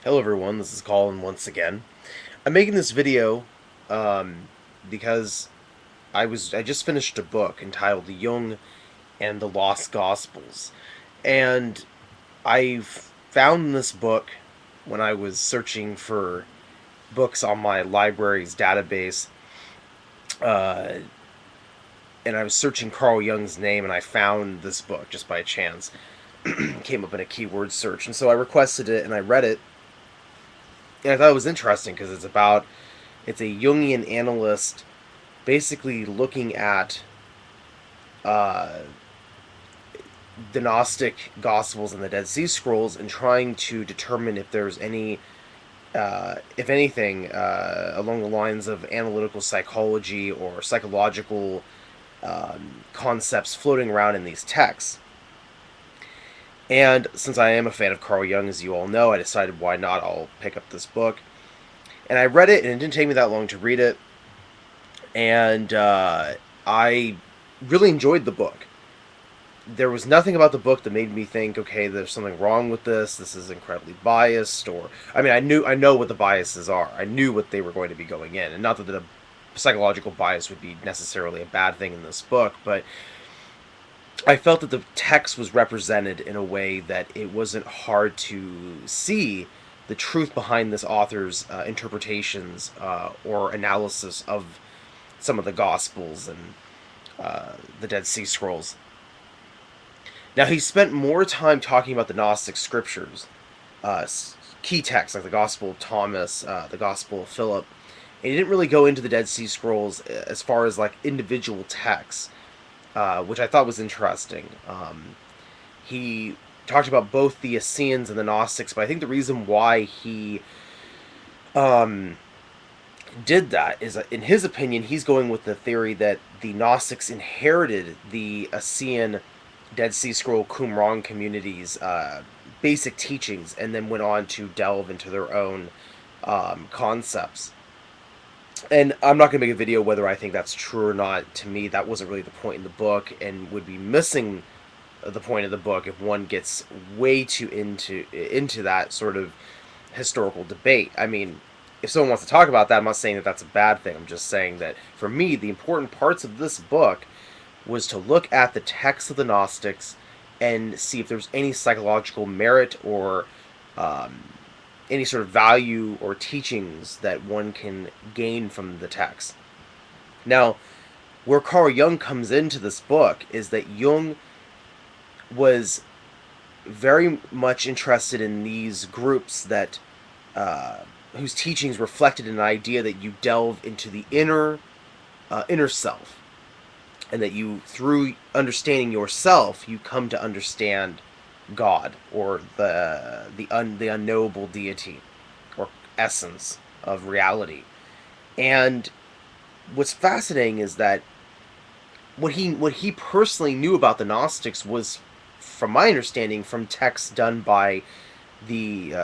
Hello everyone, this is Colin once again. I'm making this video because I just finished a book entitled Jung and the Lost Gospels. And I found this book when I was searching for books on my library's database, uh, and I was searching Carl Jung's name, and I found this book just by chance. It came up in a keyword search, and so I requested it and I read it, and I thought it was interesting because it's a Jungian analyst basically looking at uh, the Gnostic Gospels and the Dead Sea Scrolls and trying to determine if there's any, if anything, along the lines of analytical psychology or psychological concepts floating around in these texts. And since I am a fan of Carl Jung, as you all know, I decided why not? I'll pick up this book. And I read it, and it didn't take me that long to read it. And I really enjoyed the book. There was nothing about the book that made me think, okay, there's something wrong with this. This is incredibly biased, or I mean, I know what the biases are. I knew what they were going to be going in, and not that the psychological bias would be necessarily a bad thing in this book, but I felt that the text was represented in a way that it wasn't hard to see the truth behind this author's interpretations or analysis of some of the Gospels and the Dead Sea Scrolls. Now, he spent more time talking about the Gnostic scriptures, uh, key texts like the Gospel of Thomas, the Gospel of Philip, and he didn't really go into the Dead Sea Scrolls as far as like individual texts, which I thought was interesting. He talked about both the Essenes and the Gnostics, but I think the reason why he um, did that is, in his opinion, he's going with the theory that the Gnostics inherited the Essene Dead Sea Scroll Qumran community's basic teachings and then went on to delve into their own concepts. And I'm not going to make a video whether I think that's true or not. To me, that wasn't really the point in the book and would be missing the point of the book if one gets way too into that sort of historical debate. I mean, if someone wants to talk about that, I'm not saying that that's a bad thing. I'm just saying that for me, the important parts of this book was to look at the text of the Gnostics and see if there's any psychological merit or um, any sort of value or teachings that one can gain from the text. Now, where Carl Jung comes into this book is that Jung was very much interested in these groups that whose teachings reflected an idea that you delve into the inner self, and that you, through understanding yourself, you come to understand God or the unknowable deity or essence of reality. And what's fascinating is that what he personally knew about the Gnostics was, from my understanding, from texts done by the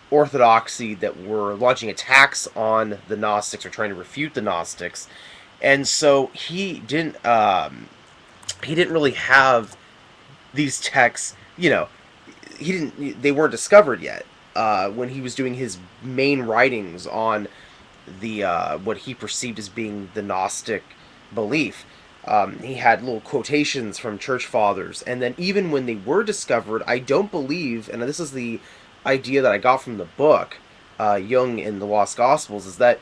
orthodoxy that were launching attacks on the Gnostics or trying to refute the Gnostics, and so he didn't really have these texts. You know, he didn't. They weren't discovered yet when he was doing his main writings on the what he perceived as being the Gnostic belief. He had little quotations from church fathers, and then even when they were discovered, I don't believe, and this is the idea that I got from the book, Jung in the Lost Gospels, is that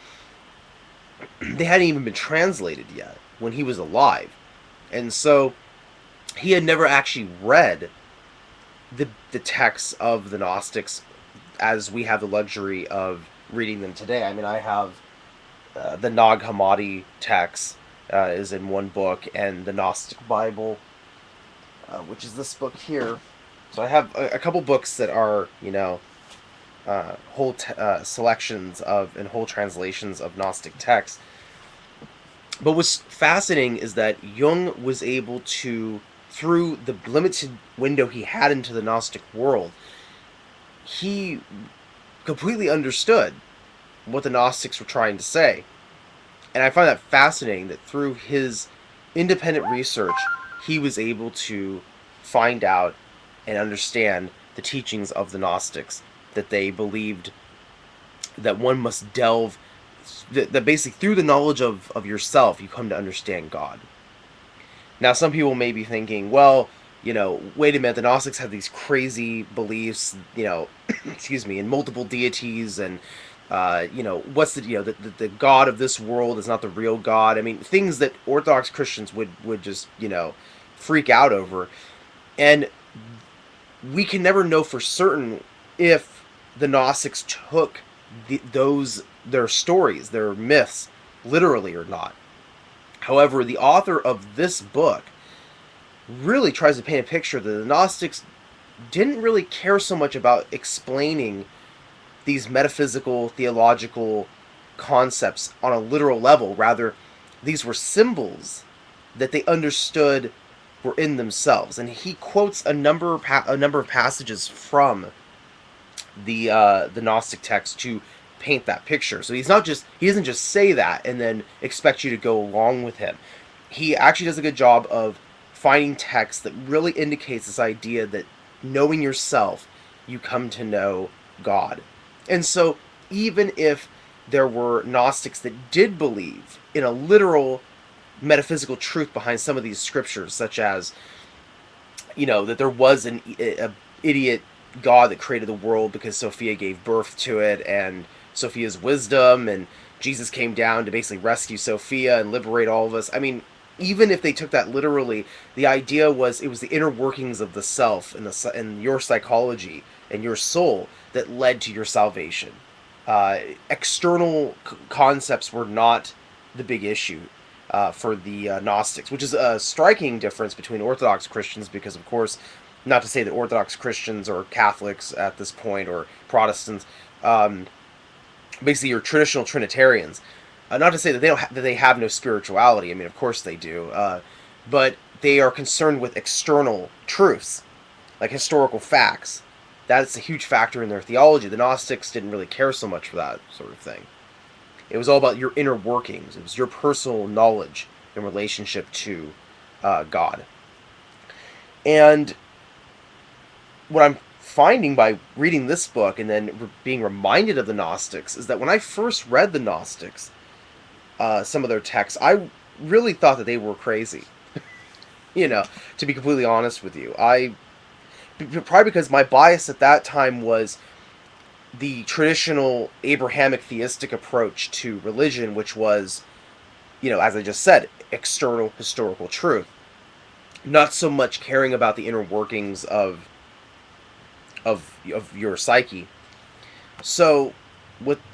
they hadn't even been translated yet when he was alive, and so he had never actually read the texts of the Gnostics as we have the luxury of reading them today. I mean, I have the Nag Hammadi text is in one book, and the Gnostic Bible, which is this book here. So I have a couple books that are, whole selections of and whole translations of Gnostic texts. But what's fascinating is that Jung was able to, through the limited window he had into the Gnostic world, he completely understood what the Gnostics were trying to say. And I find that fascinating that through his independent research, he was able to find out and understand the teachings of the Gnostics. that they believed that one must delve, that basically through the knowledge of yourself, you come to understand God. Now, some people may be thinking, well, wait a minute, the Gnostics have these crazy beliefs, excuse me, in multiple deities, and, what's the God of this world is not the real God. I mean, things that Orthodox Christians would just, freak out over. And we can never know for certain if the Gnostics took their stories, their myths, literally or not. However, the author of this book really tries to paint a picture that the Gnostics didn't really care so much about explaining these metaphysical, theological concepts on a literal level. Rather, these were symbols that they understood were in themselves. And he quotes a number of passages from the Gnostic text to paint that picture. So he doesn't just say that and then expect you to go along with him. He actually does a good job of finding text that really indicates this idea that knowing yourself, you come to know God. And so even if there were Gnostics that did believe in a literal metaphysical truth behind some of these scriptures, such as, that there was an idiot God that created the world because Sophia gave birth to it, and Sophia's wisdom, and Jesus came down to basically rescue Sophia and liberate all of us. I mean, even if they took that literally, the idea was it was the inner workings of the self and your psychology and your soul that led to your salvation. External concepts were not the big issue for the Gnostics, which is a striking difference between Orthodox Christians, because, of course, not to say that Orthodox Christians or Catholics at this point or Protestants, basically your traditional Trinitarians. Not to say that they have no spirituality. I mean, of course they do, but they are concerned with external truths, like historical facts. That's a huge factor in their theology. The Gnostics didn't really care so much for that sort of thing. It was all about your inner workings. It was your personal knowledge in relationship to God. And what I'm finding by reading this book and then being reminded of the Gnostics is that when I first read the Gnostics, some of their texts, I really thought that they were crazy. To be completely honest with you. Probably because my bias at that time was the traditional Abrahamic theistic approach to religion, which was, as I just said, external historical truth. Not so much caring about the inner workings of your psyche. So,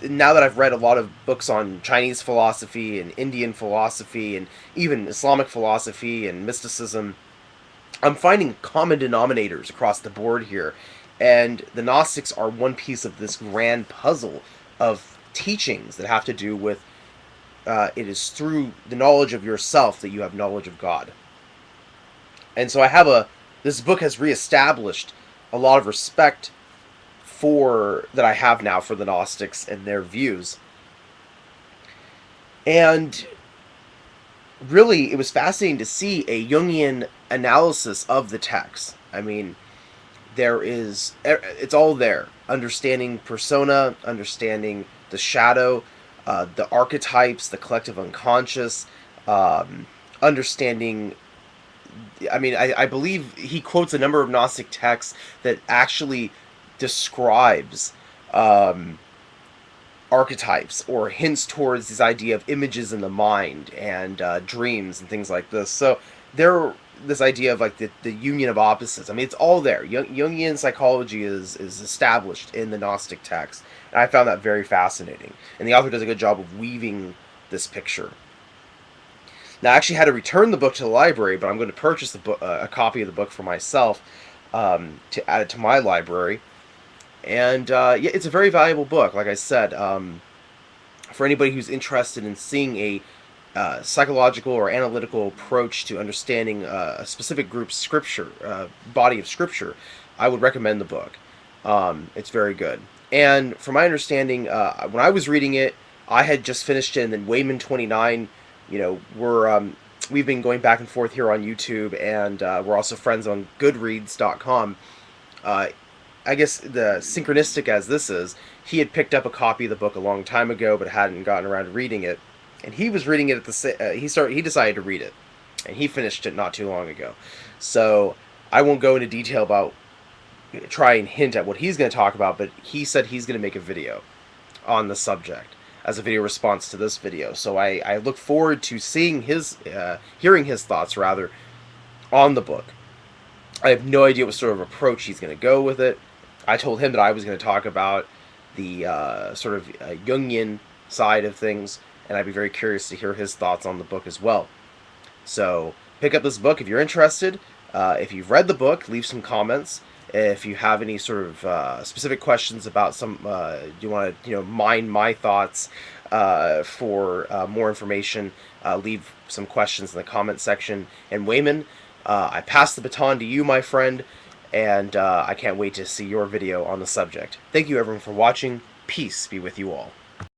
now that I've read a lot of books on Chinese philosophy and Indian philosophy and even Islamic philosophy and mysticism, I'm finding common denominators across the board here. And the Gnostics are one piece of this grand puzzle of teachings that have to do with it is through the knowledge of yourself that you have knowledge of God. And so this book has reestablished a lot of respect that I have now for the Gnostics and their views. And really, it was fascinating to see a Jungian analysis of the text. I mean, it's all there. Understanding persona, understanding the shadow, the archetypes, the collective unconscious, understanding. I mean, I believe he quotes a number of Gnostic texts that actually describes archetypes or hints towards this idea of images in the mind and dreams and things like this. So this idea of like the union of opposites. I mean, it's all there. Jungian psychology is established in the Gnostic text, and I found that very fascinating. And the author does a good job of weaving this picture. Now, I actually had to return the book to the library, but I'm going to purchase a copy of the book for myself to add it to my library. And it's a very valuable book, like I said. For anybody who's interested in seeing a psychological or analytical approach to understanding a specific group's scripture, body of scripture, I would recommend the book. It's very good. And from my understanding, when I was reading it, I had just finished it, and then Wayman 29, we've been going back and forth here on YouTube, and we're also friends on Goodreads.com. I guess the synchronistic as this is, he had picked up a copy of the book a long time ago, but hadn't gotten around to reading it, and he was reading it at the he decided to read it, and he finished it not too long ago. So I won't go into detail about try and hint at what he's going to talk about, but he said he's going to make a video on the subject as a video response to this video. So I look forward to seeing hearing his thoughts rather on the book. I have no idea what sort of approach he's going to go with it. I told him that I was going to talk about the sort of Jungian side of things, and I'd be very curious to hear his thoughts on the book as well. So pick up this book if you're interested. If you've read the book, leave some comments. If you have any sort of specific questions about some, you want to mine my thoughts for more information, leave some questions in the comment section. And Wayman, I pass the baton to you, my friend, and I can't wait to see your video on the subject. Thank you everyone for watching. Peace be with you all.